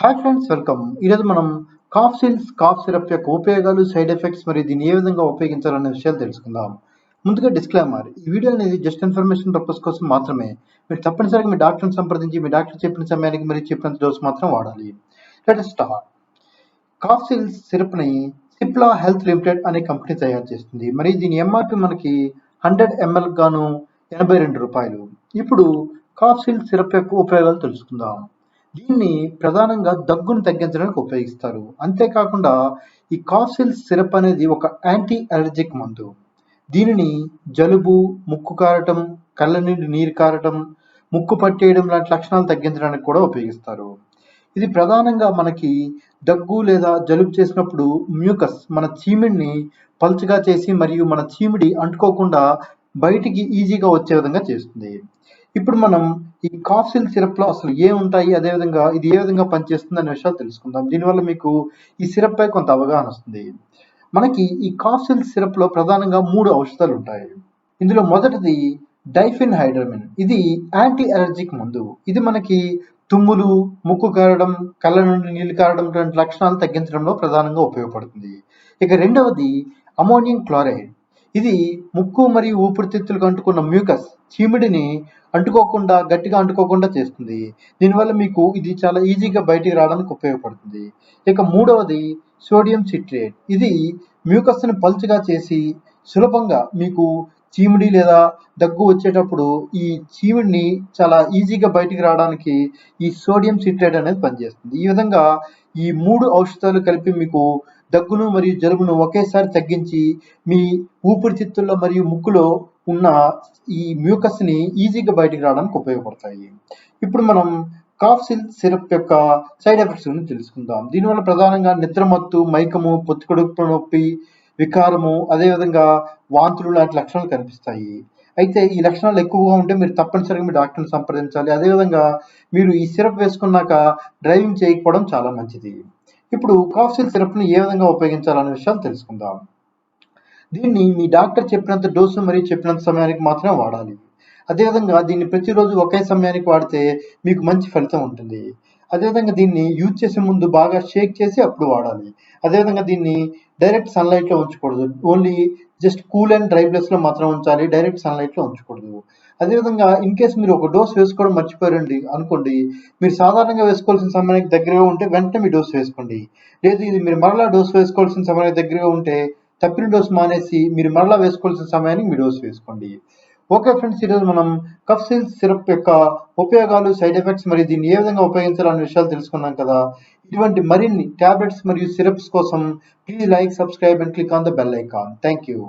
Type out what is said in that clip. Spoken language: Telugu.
Hi friends, welcome. ఈరోజు మనం కాఫ్ సిరప్ యొక్క ఉపయోగాలు, సైడ్ ఎఫెక్ట్స్ మరియు దీన్ని ఏ విధంగా ఉపయోగించాలనే విషయాలు తెలుసుకుందాం. ముందుగా డిస్క్లైమర్: ఈ వీడియో అనేది జస్ట్ ఇన్ఫర్మేషన్ పర్పస్ కోసం మాత్రమే. మీరు తప్పనిసరిగా మీ డాక్టర్ని సంప్రదించి మీ డాక్టర్ చెప్పిన సమయానికి మరియు చెప్పినంత డోస్ మాత్రం వాడాలి. Let us start. కాఫ్ సిరప్ని సిప్లా హెల్త్ లిమిటెడ్ అనే కంపెనీ తయారు చేస్తుంది. మరి దీని ఎంఆర్పి మనకి 100 ml గాను ₹82. ఇప్పుడు కాఫ్ సిరప్ యొక్క ఉపయోగాలు తెలుసుకుందాం. దీన్ని ప్రధానంగా దగ్గును తగ్గించడానికి ఉపయోగిస్తారు. అంతేకాకుండా ఈ కాఫ్ సిరప్ అనేది ఒక యాంటీ అలర్జిక్ మందు. దీనిని జలుబు, ముక్కు కారటం, కళ్ళ నుండి నీరు కారటం, ముక్కు పట్టేయడం లాంటి లక్షణాలు తగ్గించడానికి కూడా ఉపయోగిస్తారు. ఇది ప్రధానంగా మనకి దగ్గు లేదా జలుబు చేసినప్పుడు మ్యూకస్, మన చీమిడిని పలుచగా చేసి మరియు మన చీమిడి అంటుకోకుండా బయటికి ఈజీగా వచ్చే విధంగా చేస్తుంది. ఇప్పుడు మనం ఈ కాఫ్ సిరప్లో అసలు ఏముంటాయి, అదేవిధంగా ఇది ఏ విధంగా పనిచేస్తుంది అనే విషయాలు తెలుసుకుందాం. దీనివల్ల మీకు ఈ సిరప్ పై కొంత అవగాహన వస్తుంది. మనకి ఈ కాఫ్ సిరప్లో ప్రధానంగా 3 ఔషధాలు ఉంటాయి. ఇందులో మొదటిది డైఫెన్హైడ్రమిన్. ఇది యాంటీ అలర్జిక్ మందు. ఇది మనకి తుమ్ములు, ముక్కు కారడం, కళ్ళ నుండి నీళ్లు కారడం లాంటి లక్షణాలు తగ్గించడంలో ప్రధానంగా ఉపయోగపడుతుంది. ఇక రెండవది అమోనియం క్లోరైడ్. ఇది ముక్కు మరియు ఊపిరితిత్తులకు అంటుకున్న మ్యూకస్, చీమిడిని గట్టిగా అంటుకోకుండా చేస్తుంది. దీనివల్ల మీకు ఇది చాలా ఈజీగా బయటికి రావడానికి ఉపయోగపడుతుంది. ఇక మూడవది సోడియం సిట్రేట్. ఇది మ్యూకస్ని పలుచగా చేసి సులభంగా మీకు చీమిడి లేదా దగ్గు వచ్చేటప్పుడు ఈ చీమిడిని చాలా ఈజీగా బయటికి రావడానికి ఈ సోడియం సిట్రేట్ అనేది పనిచేస్తుంది. ఈ విధంగా ఈ 3 ఔషధాలు కలిపి మీకు దగ్గును మరియు జలుబును ఒకేసారి తగ్గించి మీ ఊపిరితిత్తుల్లో మరియు ముక్కులో ఉన్న ఈ మ్యూకస్ని ఈజీగా బయటికి రావడానికి ఉపయోగపడతాయి. ఇప్పుడు మనం కాఫ్ సిరప్ యొక్క సైడ్ ఎఫెక్ట్స్ గురించి తెలుసుకుందాం. దీనివల్ల ప్రధానంగా నిద్రమత్తు, మైకము, పొత్తికడుపు నొప్పి, వికారము, అదేవిధంగా వాంతులు లాంటి లక్షణాలు కనిపిస్తాయి. అయితే ఈ లక్షణాలు ఎక్కువగా ఉంటే మీరు తప్పనిసరిగా మీ డాక్టర్ని సంప్రదించాలి. అదేవిధంగా మీరు ఈ సిరప్ వేసుకున్నాక డ్రైవింగ్ చేయకపోవడం చాలా మంచిది. ఇప్పుడు కాఫ్ సిరప్ని ఏ విధంగా ఉపయోగించాలనే విషయాలు తెలుసుకుందాం. దీన్ని మీ డాక్టర్ చెప్పినంత డోసు మరియు చెప్పినంత సమయానికి మాత్రమే వాడాలి. అదేవిధంగా దీన్ని ప్రతిరోజు ఒకే సమయానికి వాడితే మీకు మంచి ఫలితం ఉంటుంది. అదేవిధంగా దీన్ని యూజ్ చేసే ముందు బాగా షేక్ చేసి అప్పుడు వాడాలి. అదేవిధంగా దీన్ని డైరెక్ట్ సన్లైట్లో ఉంచకూడదు. Only just cool and dry ప్లేస్లో మాత్రం ఉంచాలి. డైరెక్ట్ సన్లైట్లో ఉంచకూడదు. అదేవిధంగా ఇన్ కేస్ మీరు ఒక డోస్ వేసుకోవడం మర్చిపోయారండి అనుకోండి, మీరు సాధారణంగా వేసుకోవాల్సిన సమయానికి దగ్గరగా ఉంటే వెంటనే మీ డోస్ వేసుకోండి. లేదు ఇది మీరు మరలా డోస్ వేసుకోవాల్సిన సమయానికి దగ్గరగా ఉంటే తప్పిన డోస్ మానేసి మీరు మరలా వేసుకోవాల్సిన సమయానికి మీ డోస్ వేసుకోండి. ఓకే ఫ్రెండ్స్, ఈరోజు మనం కాఫ్ సిరప్ యొక్క ఉపయోగాలు, సైడ్ ఎఫెక్ట్స్ మరియు దీన్ని ఏ విధంగా ఉపయోగించాలనే విషయాలు తెలుసుకున్నాం కదా. ఇటువంటి మరిన్ని టాబ్లెట్స్ మరియు సిరప్స్ కోసం please like, subscribe and click on the bell icon. Thank you.